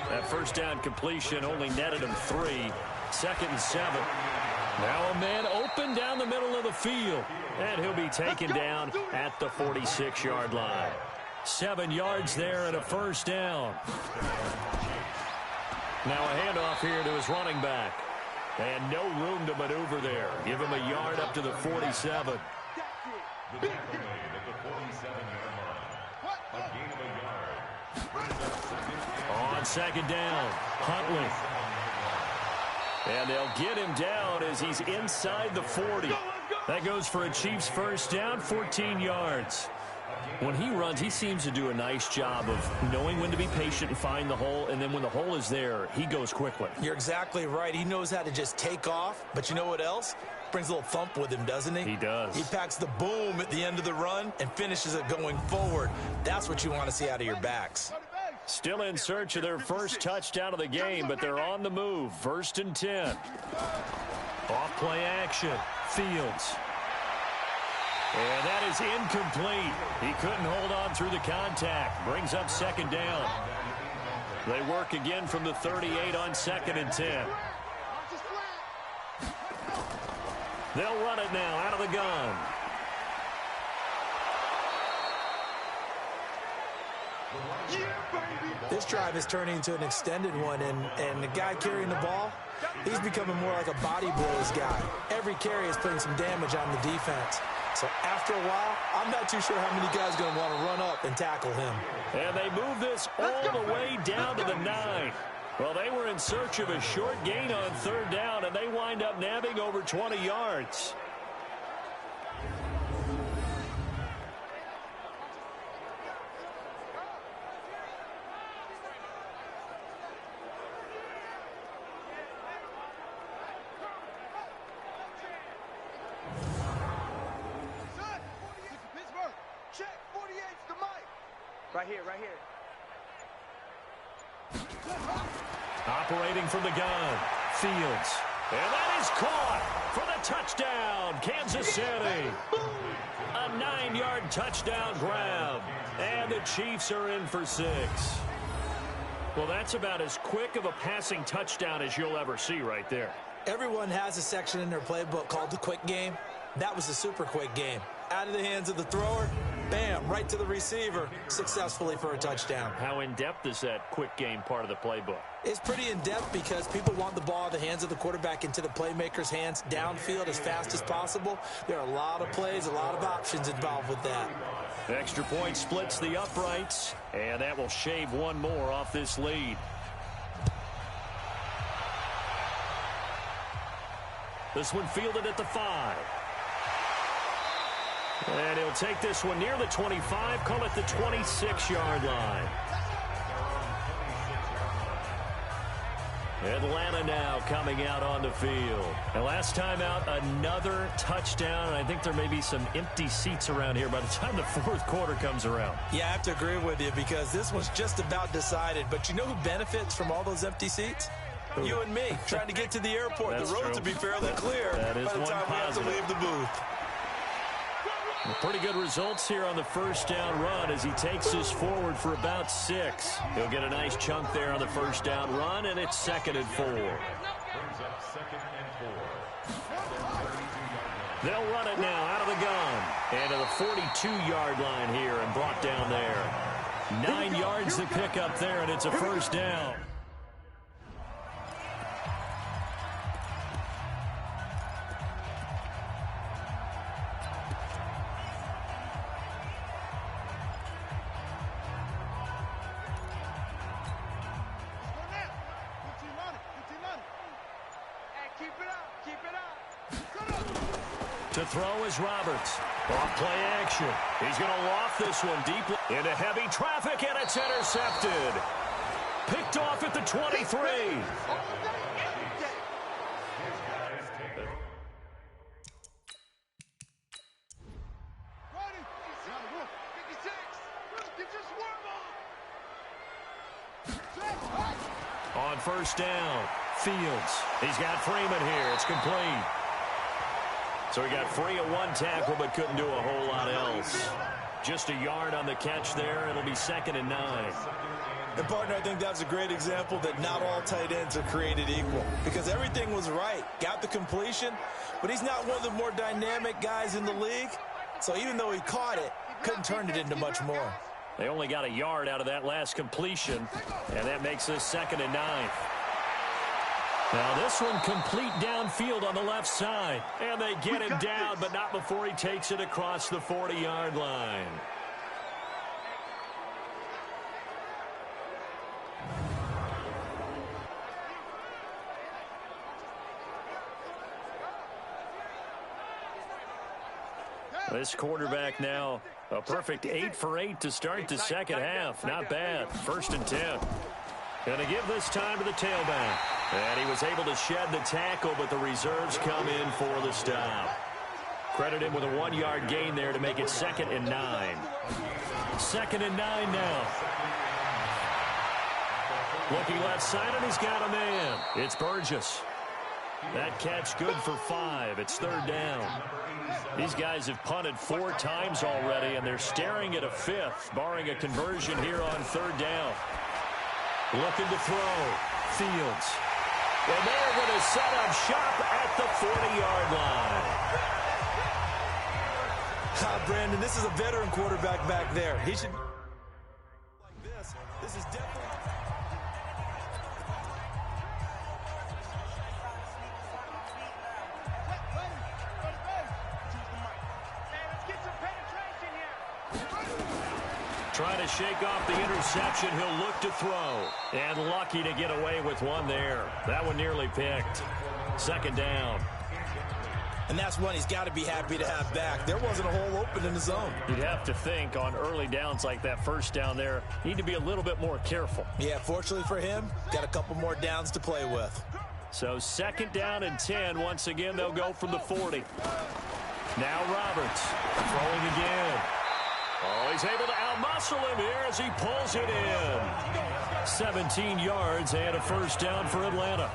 That first down completion only netted him 3. 2nd and 7. Now a man open down the middle of the field, and he'll be taken down at the 46-yard line. 7 yards there and a first down. Now a handoff here to his running back. And no room to maneuver there. Give him a yard up to the 47. On second down, Huntley. And they'll get him down as he's inside the 40. That goes for a Chiefs first down, 14 yards. When he runs, he seems to do a nice job of knowing when to be patient and find the hole, and then when the hole is there, he goes quickly. You're exactly right. He knows how to just take off, but you know what else? Brings a little thump with him, doesn't he? He does. He packs the boom at the end of the run and finishes it going forward. That's what you want to see out of your backs. Still in search of their first touchdown of the game, but they're on the move. 1st and 10. Off play action. Fields. And that is incomplete. He couldn't hold on through the contact. Brings up second down. They work again from the 38 on 2nd and 10. They'll run it now out of the gun. This drive is turning into an extended one, and the guy carrying the ball, he's becoming more like a body blows guy. Every carry is putting some damage on the defense. So after a while, I'm not too sure how many guys are going to want to run up and tackle him. And they move this all the way down to the 9. Well, they were in search of a short gain on 3rd down, and they wind up nabbing over 20 yards. Right here, right here. Operating from the gun, Fields. And that is caught for the touchdown, Kansas City. A 9-yard touchdown grab. And the Chiefs are in for 6. Well, that's about as quick of a passing touchdown as you'll ever see right there. Everyone has a section in their playbook called the quick game. That was a super quick game. Out of the hands of the thrower, bam, right to the receiver, successfully for a touchdown. How in-depth is that quick game part of the playbook? It's pretty in-depth because people want the ball in the hands of the quarterback into the playmaker's hands downfield as fast as possible. There are a lot of plays, a lot of options involved with that. Extra point splits the uprights, and that will shave one more off this lead. This one fielded at the 5. And he'll take this one near the 25, call it the 26-yard line. Atlanta now coming out on the field. And last time out, another touchdown. And I think there may be some empty seats around here by the time the 4th quarter comes around. Yeah, I have to agree with you because this was just about decided. But you know who benefits from all those empty seats? Who? You and me, trying to get to the airport. That's the road true. to be fairly clear that is by the one time we have to positive. leave the booth. Pretty good results here on the first down run as he takes this forward for about 6. He'll get a nice chunk there on the first down run, and it's 2nd and 4. Brings up 2nd and 4. They'll run it now out of the gun. And to the 42-yard line here and brought down there. 9 yards to pick up there, and it's a first down. To throw is Roberts. Off play action. He's going to loft this one deeply into heavy traffic, and it's intercepted. Picked off at the 23. On first down, Fields. He's got Freeman here. It's complete. So he got free of one tackle but couldn't do a whole lot else. Just a yard on the catch there. It'll be 2nd and 9. And, partner, I think that's a great example that not all tight ends are created equal because everything was right. Got the completion, but he's not one of the more dynamic guys in the league. So even though he caught it, couldn't turn it into much more. They only got a yard out of that last completion, and that makes this 2nd and 9. Now this one complete downfield on the left side. And they get him down, but not before he takes it across the 40-yard line. This quarterback now, a perfect 8 for 8 to start the second half. Not bad. 1st and 10. Going to give this time to the tailback. And he was able to shed the tackle, but the reserves come in for the stop. Credit him with a 1-yard gain there to make it 2nd and 9. 2nd and 9 now. Looking left side, and he's got a man. It's Burgess. That catch good for 5. It's 3rd down. These guys have punted 4 times already, and they're staring at a 5th, barring a conversion here on 3rd down. Looking to throw. Fields. And they're going to set up shop at the 40-yard line. Brandon, this is a veteran quarterback back there. He should like this. This is definitely... Trying to shake off the interception. He'll look to throw. And lucky to get away with one there. That one nearly picked. 2nd down. And that's one he's got to be happy to have back. There wasn't a hole open in the zone. You'd have to think on early downs like that first down there, need to be a little bit more careful. Yeah, fortunately for him, got a couple more downs to play with. So 2nd down and 10. Once again, they'll go from the 40. Now Roberts throwing again. Oh, he's able to outmuscle him here as he pulls it in. 17 yards and a 1st down for Atlanta.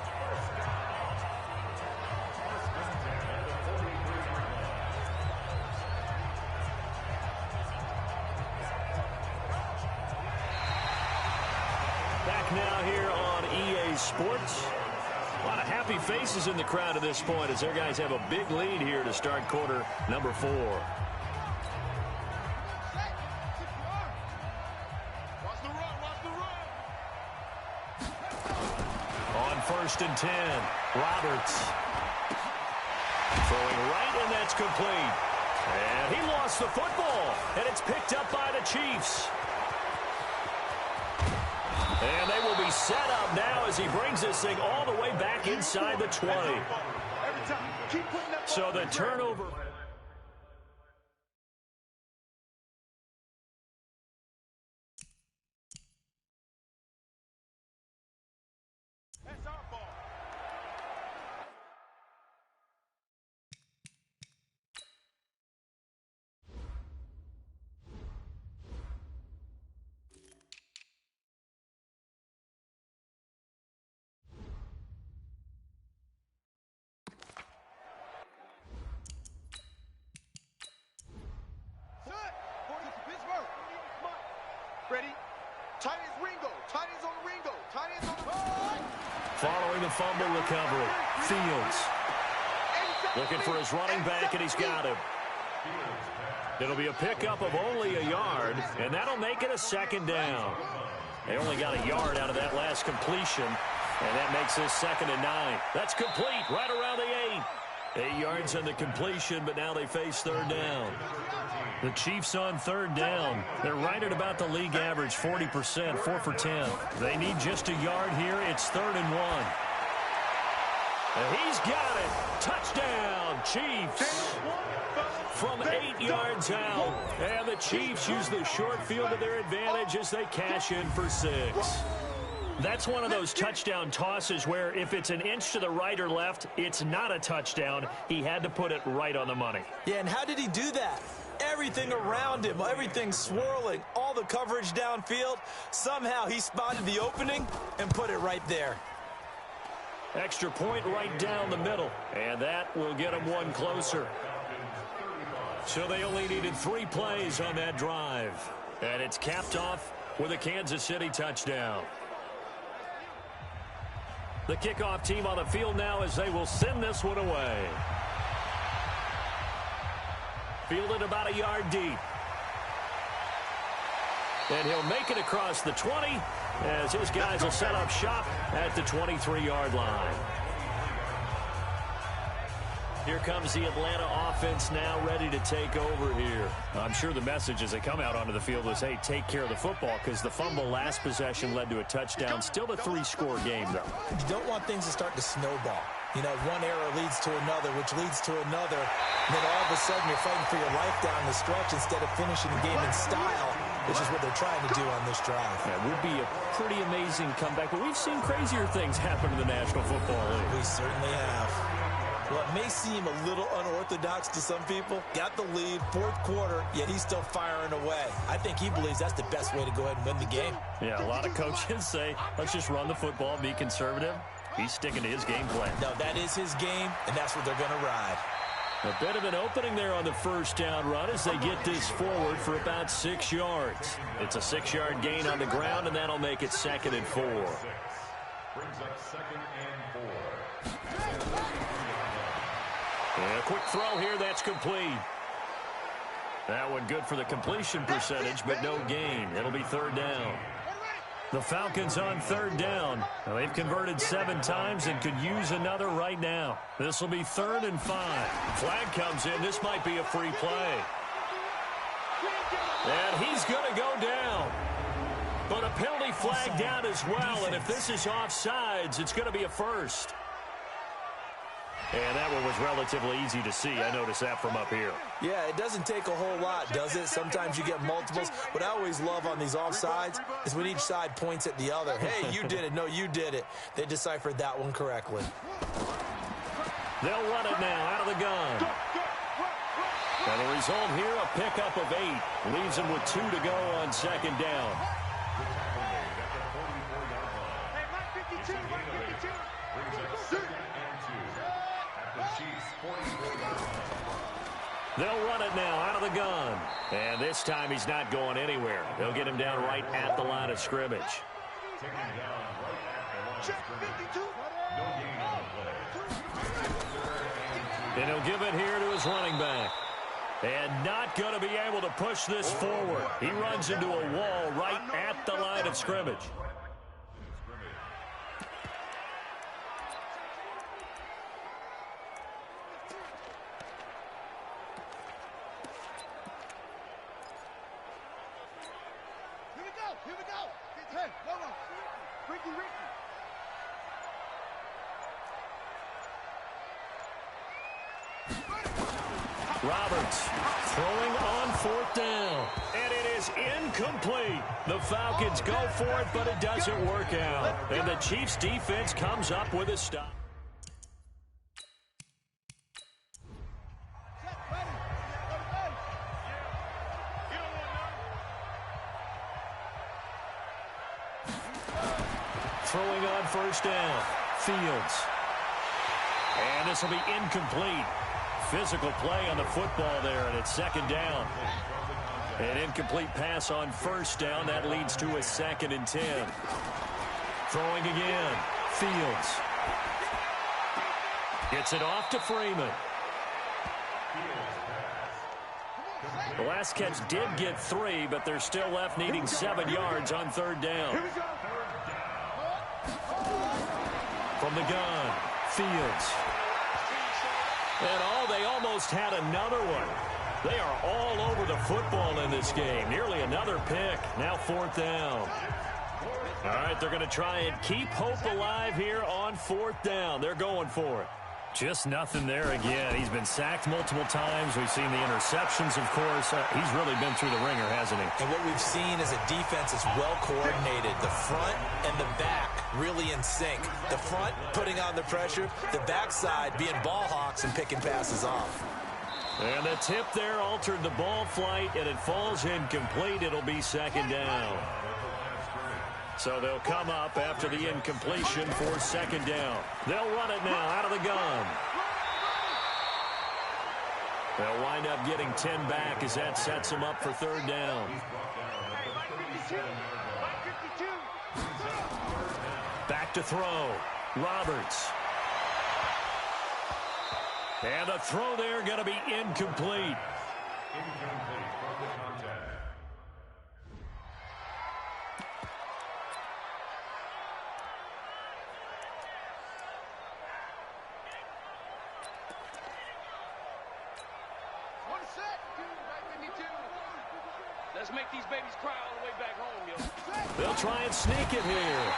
Back now here on EA Sports. A lot of happy faces in the crowd at this point as their guys have a big lead here to start quarter number 4. On 1st and 10, Roberts. Throwing right, and that's complete. And he lost the football, and it's picked up by the Chiefs. And they will be set up now as he brings this thing all the way back inside the 20. So the turnover... Following the fumble recovery, Fields looking for his running back, and he's got him. It'll be a pickup of only a yard, and that'll make it a second down. They only got a yard out of that last completion, and that makes this 2nd and 9. That's complete right around the 8. 8 yards on the completion, but now they face 3rd down. The Chiefs on 3rd down. They're right at about the league average, 40%, 4 for 10. They need just a yard here. It's 3rd and 1. And he's got it. Touchdown, Chiefs. From 8 yards out. And the Chiefs use the short field to their advantage as they cash in for 6. That's one of those touchdown tosses where if it's an inch to the right or left, it's not a touchdown. He had to put it right on the money. Yeah, and how did he do that? Everything around him, everything swirling, all the coverage downfield. Somehow he spotted the opening and put it right there. Extra point right down the middle, and that will get him one closer. So they only needed 3 plays on that drive. And it's capped off with a Kansas City touchdown. The kickoff team on the field now as they will send this one away. Fielded about a yard deep. And he'll make it across the 20 as his guys will set up shop at the 23-yard line. Here comes the Atlanta offense now ready to take over here. I'm sure the message as they come out onto the field was, hey, take care of the football, because the fumble last possession led to a touchdown. Still a 3-score game, though. You don't want things to start to snowball. You know, one error leads to another, which leads to another. And then all of a sudden you're fighting for your life down the stretch instead of finishing the game in style, which is what they're trying to do on this drive. That would be a pretty amazing comeback, but we've seen crazier things happen in the National Football League. We certainly have. Well, it may seem a little unorthodox to some people. Got the lead, 4th quarter, yet he's still firing away. I think he believes that's the best way to go ahead and win the game. Yeah, a lot of coaches say, let's just run the football, be conservative. He's sticking to his game plan. No, that is his game, and that's what they're going to ride. A bit of an opening there on the 1st down run as they get this forward for about 6 yards. It's a 6-yard gain on the ground, and that'll make it 2nd and 4. Brings up 2nd and 4. And a quick throw here, that's complete. That one good for the completion percentage, but no gain. It'll be 3rd down. The Falcons on 3rd down. Now, they've converted 7 times and could use another right now. This will be 3rd and 5. Flag comes in. This might be a free play. And he's going to go down. But a penalty flag down as well. And if this is offsides, it's going to be a first. And that one was relatively easy to see. I noticed that from up here. Yeah, it doesn't take a whole lot, does it? Sometimes you get multiples. What I always love on these offsides is when each side points at the other. Hey, you did it. No, you did it. They deciphered that one correctly. They'll run it now out of the gun. And the result here, a pickup of 8. Leaves them with 2 to go on 2nd down. They'll run it now out of the gun. And this time he's not going anywhere. They'll get him down right at the line of scrimmage. And he'll give it here to his running back. And not going to be able to push this forward. He runs into a wall right at the line of scrimmage. Here we go. Hey, no. Ricky. Roberts throwing on 4th down. And it is incomplete. The Falcons go for it, but it doesn't work out. And the Chiefs defense comes up with a stop. Throwing on 1st down. Fields. And this will be incomplete. Physical play on the football there, and it's 2nd down. An incomplete pass on 1st down. That leads to a 2nd and 10. Throwing again. Fields. Gets it off to Freeman. The last catch did get 3, but they're still left needing 7 yards on third down. From the gun, Fields. And they almost had another one. They are all over the football in this game. Nearly another pick. Now fourth down. All right, they're going to try and keep hope alive here on fourth down. They're going for it. Just nothing there again. He's been sacked multiple times. We've seen the interceptions, of course. He's really been through the ringer, hasn't he? And what we've seen is a defense that's well coordinated. The front and the back really in sync. The front putting on the pressure. The backside being ball hawks and picking passes off. And the tip there altered the ball flight, and it falls incomplete. It'll be second down. So they'll come up after the incompletion for second down. They'll run it now out of the gun. They'll wind up getting 10 back as that sets them up for third down. Back to throw. Roberts. And the throw there going to be incomplete. Let's make these babies cry all the way back home, yo. They'll try and sneak it here.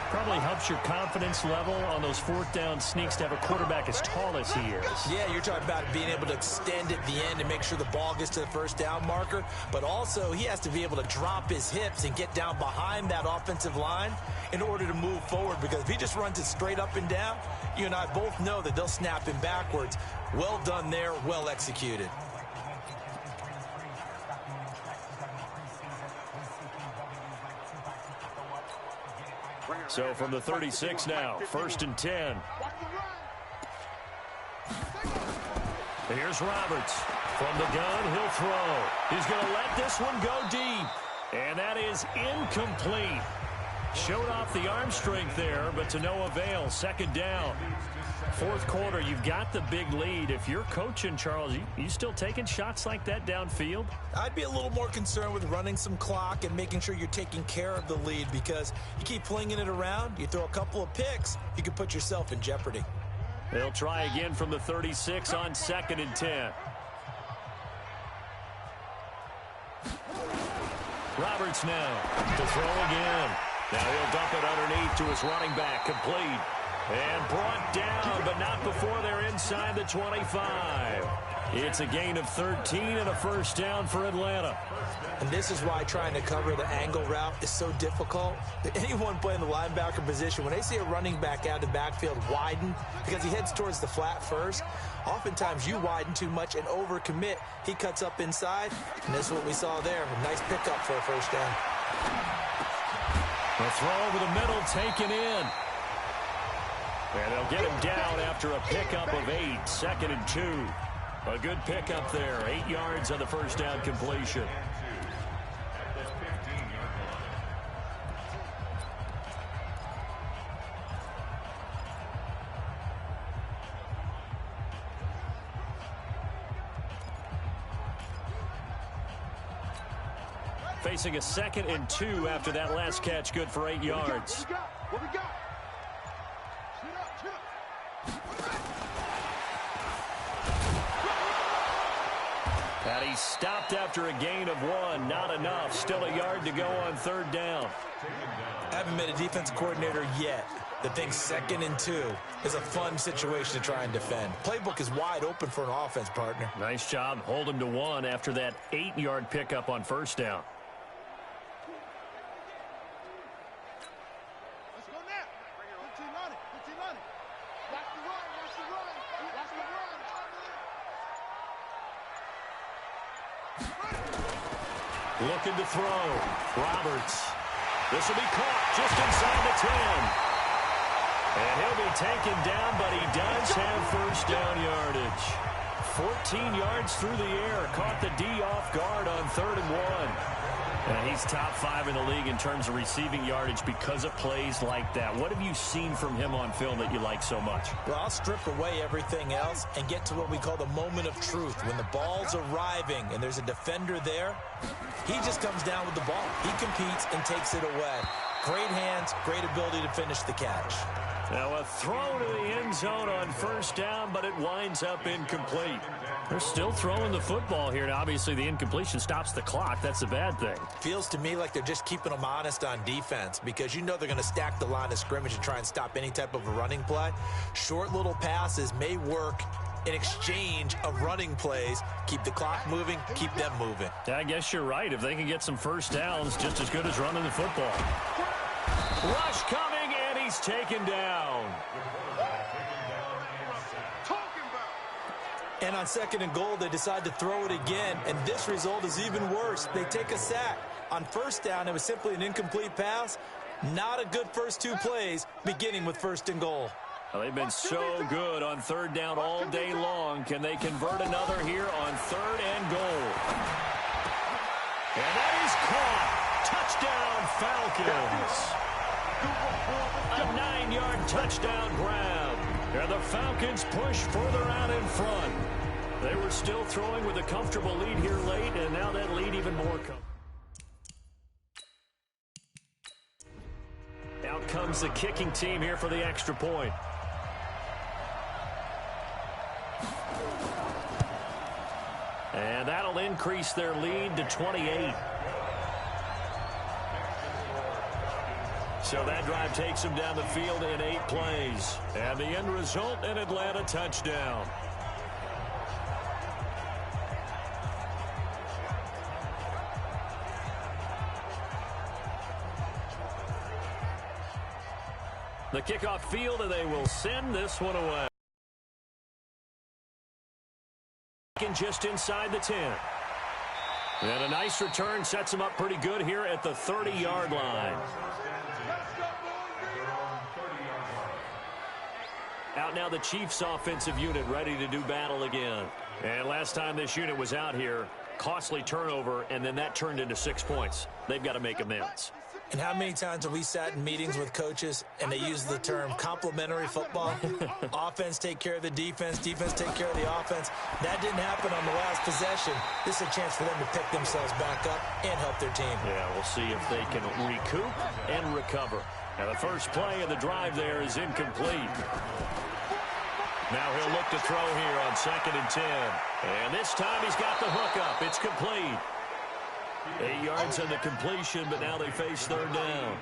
Probably helps your confidence level on those fourth down sneaks to have a quarterback as tall as he is. Yeah, you're talking about being able to extend at the end and make sure the ball gets to the first down marker. But also, he has to be able to drop his hips and get down behind that offensive line in order to move forward. Because if he just runs it straight up and down, you and I both know that they'll snap him backwards. Well done there, well executed. So from the 36 now, 1st and 10. Here's Roberts. From the gun, he'll throw. He's going to let this one go deep. And that is incomplete. Showed off the arm strength there, but to no avail. Second down. Fourth quarter, you've got the big lead. If you're coaching, Charles, you still taking shots like that downfield? I'd be a little more concerned with running some clock and making sure you're taking care of the lead, because you keep flinging it around, you throw a couple of picks, you can put yourself in jeopardy. They'll try again from the 36 on 2nd and 10. Roberts now to throw again. Now he'll dump it underneath to his running back, complete. And brought down, but not before they're inside the 25. It's a gain of 13 and a first down for Atlanta. And this is why trying to cover the angle route is so difficult. Anyone playing the linebacker position, when they see a running back out of the backfield widen, because he heads towards the flat first, oftentimes you widen too much and overcommit. He cuts up inside, and this is what we saw there. A nice pickup for a first down. A throw over the middle, taken in. And they'll get him down after a pickup of 8, 2nd and 2. A good pickup there, 8 yards on the first down completion. Facing a 2nd and 2 after that last catch, good for 8 yards. What we got? And he stopped after a gain of 1. Not enough. Still a yard to go on third down. I haven't met a defensive coordinator yet that thinks 2nd and 2 is a fun situation to try and defend. Playbook is wide open for an offense, partner. Nice job. Hold him to 1 after that 8-yard pickup on first down. Let's go now. 15 on it. 15 on it. Watch the run. Watch the run. Watch the run. Looking to throw. Roberts. This will be caught just inside the 10. And he'll be taken down, but he does have first down yardage. 14 yards through the air. Caught the D off guard on 3rd and 1. And he's top 5 in the league in terms of receiving yardage because of plays like that. What have you seen from him on film that you like so much? Well, I'll strip away everything else and get to what we call the moment of truth. When the ball's arriving and there's a defender there, he just comes down with the ball. He competes and takes it away. Great hands, great ability to finish the catch. Now a throw to the end zone on first down, but it winds up incomplete. They're still throwing the football here. Now, obviously, the incompletion stops the clock. That's a bad thing. Feels to me like they're just keeping them honest on defense because you know they're going to stack the line of scrimmage and try and stop any type of a running play. Short little passes may work in exchange of running plays. Keep the clock moving, keep them moving. Yeah, I guess you're right. If they can get some first downs, just as good as running the football. Rush coming, and he's taken down. And on 2nd and goal, they decide to throw it again, and this result is even worse. They take a sack. On first down, it was simply an incomplete pass. Not a good first 2 plays, beginning with 1st and goal. Well, they've been so good on 3rd down all day long. Can they convert another here on 3rd and goal? And that is caught. Touchdown, Falcons. A 9-yard touchdown grab. And the Falcons push further out in front. They were still throwing with a comfortable lead here late, and now that lead even more comfortable. Out comes the kicking team here for the extra point. And that'll increase their lead to 28. So that drive takes them down the field in 8 plays. And the end result, an Atlanta touchdown. The kickoff field, and they will send this one away. Just inside the 10. And a nice return sets them up pretty good here at the 30-yard line. Out now the Chiefs offensive unit ready to do battle again. And last time this unit was out here, costly turnover, and then that turned into 6 points. They've got to make amends. And how many times have we sat in meetings with coaches and they use the term complementary football? Offense take care of the defense, defense take care of the offense. That didn't happen on the last possession. This is a chance for them to pick themselves back up and help their team. Yeah, we'll see if they can recoup and recover. Now the first play of the drive there is incomplete. Now he'll look to throw here on 2nd and 10. And this time he's got the hook up. It's complete. 8 yards on the completion, but now they face 3rd down.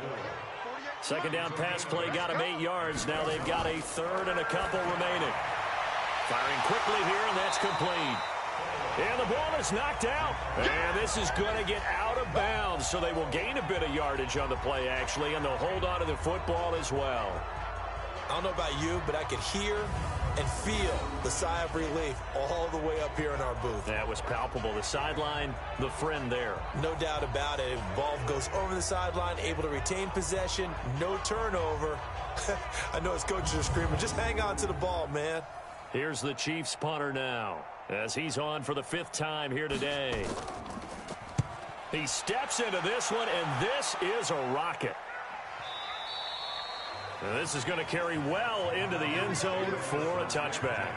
2nd down pass play got them 8 yards. Now they've got a 3rd and a couple remaining. Firing quickly here, and that's complete. And the ball is knocked out. And this is going to get out of bounds, so they will gain a bit of yardage on the play, actually, and they'll hold on to the football as well. I don't know about you, but I could hear and feel the sigh of relief all the way up here in our booth. That was palpable. The sideline, the friend there. No doubt about it. Ball goes over the sideline, able to retain possession, no turnover. I know his coaches are screaming, just hang on to the ball, man. Here's the Chiefs punter now as he's on for the 5th time here today. He steps into this one, and this is a rocket. And this is going to carry well into the end zone for a touchback.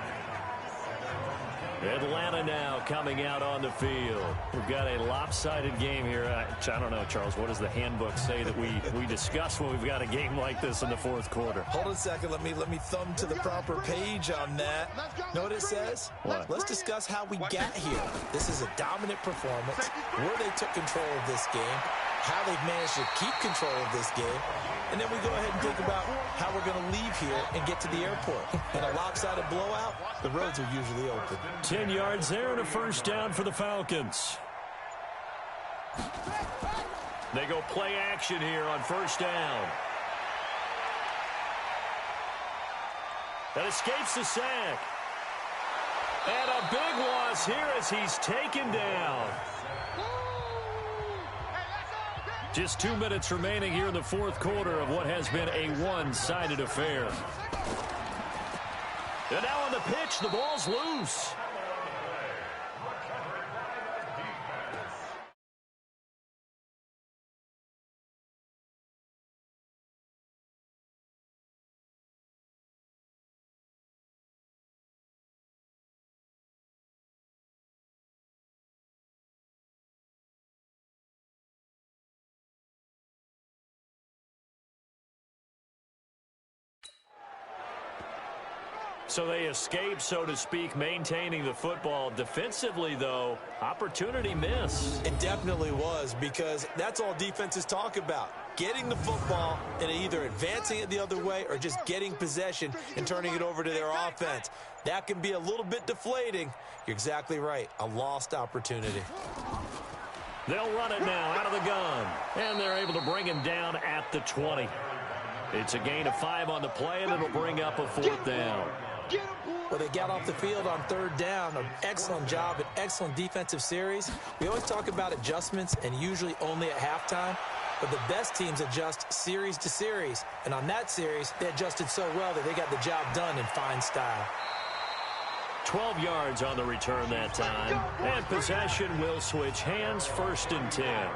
Atlanta now coming out on the field. We've got a lopsided game here. I don't know, Charles, what does the handbook say that we discuss when we've got a game like this in the 4th quarter? Hold on a second. Let me thumb to the proper page on that. Know what it says? What? Let's discuss how we got here. This is a dominant performance, where they took control of this game, how they've managed to keep control of this game, and then we go ahead and think about how we're going to leave here and get to the airport. In a lopsided blowout, the roads are usually open. 10 yards there and a 1st down for the Falcons. They go play action here on 1st down. That escapes the sack. And a big loss here as he's taken down. Just 2 minutes remaining here in the 4th quarter of what has been a one-sided affair. And now on the pitch, the ball's loose. So they escape, so to speak, maintaining the football. Defensively, though, opportunity miss. It definitely was, because that's all defenses talk about. Getting the football and either advancing it the other way or just getting possession and turning it over to their offense. That can be a little bit deflating. You're exactly right. A lost opportunity. They'll run it now out of the gun. And they're able to bring him down at the 20. It's a gain of 5 on the play, and it'll bring up a 4th down. Well, they got off the field on 3rd down. An excellent job, an excellent defensive series. We always talk about adjustments, and usually only at halftime. But the best teams adjust series to series. And on that series, they adjusted so well that they got the job done in fine style. 12 yards on the return that time. And possession will switch hands, 1st and 10.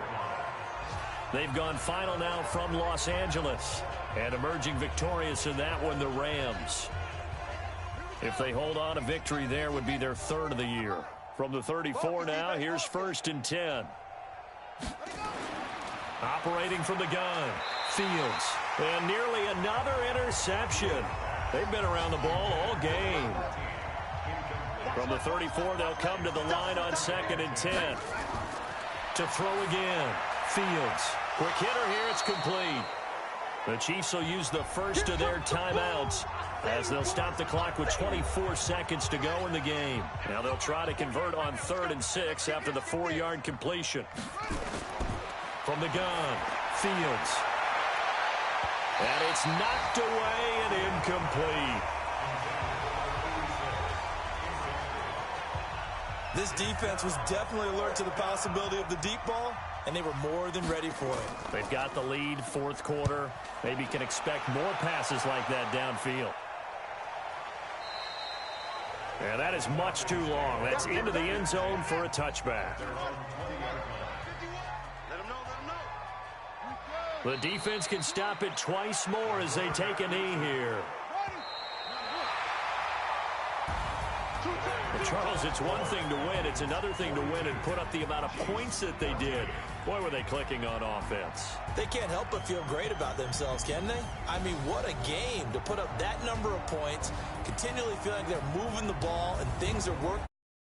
They've gone final now from Los Angeles. And emerging victorious in that one, the Rams. If they hold on, a victory there would be their 3rd of the year. From the 34 now, here's 1st and 10. Operating from the gun, Fields. And nearly another interception. They've been around the ball all game. From the 34, they'll come to the line on 2nd and 10. To throw again, Fields. Quick hitter here, it's complete. The Chiefs will use the first of their timeouts as they'll stop the clock with 24 seconds to go in the game. Now they'll try to convert on 3rd and 6 after the 4-yard completion. From the gun, Fields. And it's knocked away and incomplete. This defense was definitely alert to the possibility of the deep ball, and they were more than ready for it. They've got the lead, 4th quarter. Maybe can expect more passes like that downfield. And that is much too long. That's into the end zone for a touchback. The defense can stop it twice more as they take a knee here. Well, Charles, it's one thing to win. It's another thing to win and put up the amount of points that they did. Boy, were they clicking on offense. They can't help but feel great about themselves, can they? I mean, what a game to put up that number of points, continually feeling like they're moving the ball and things are working.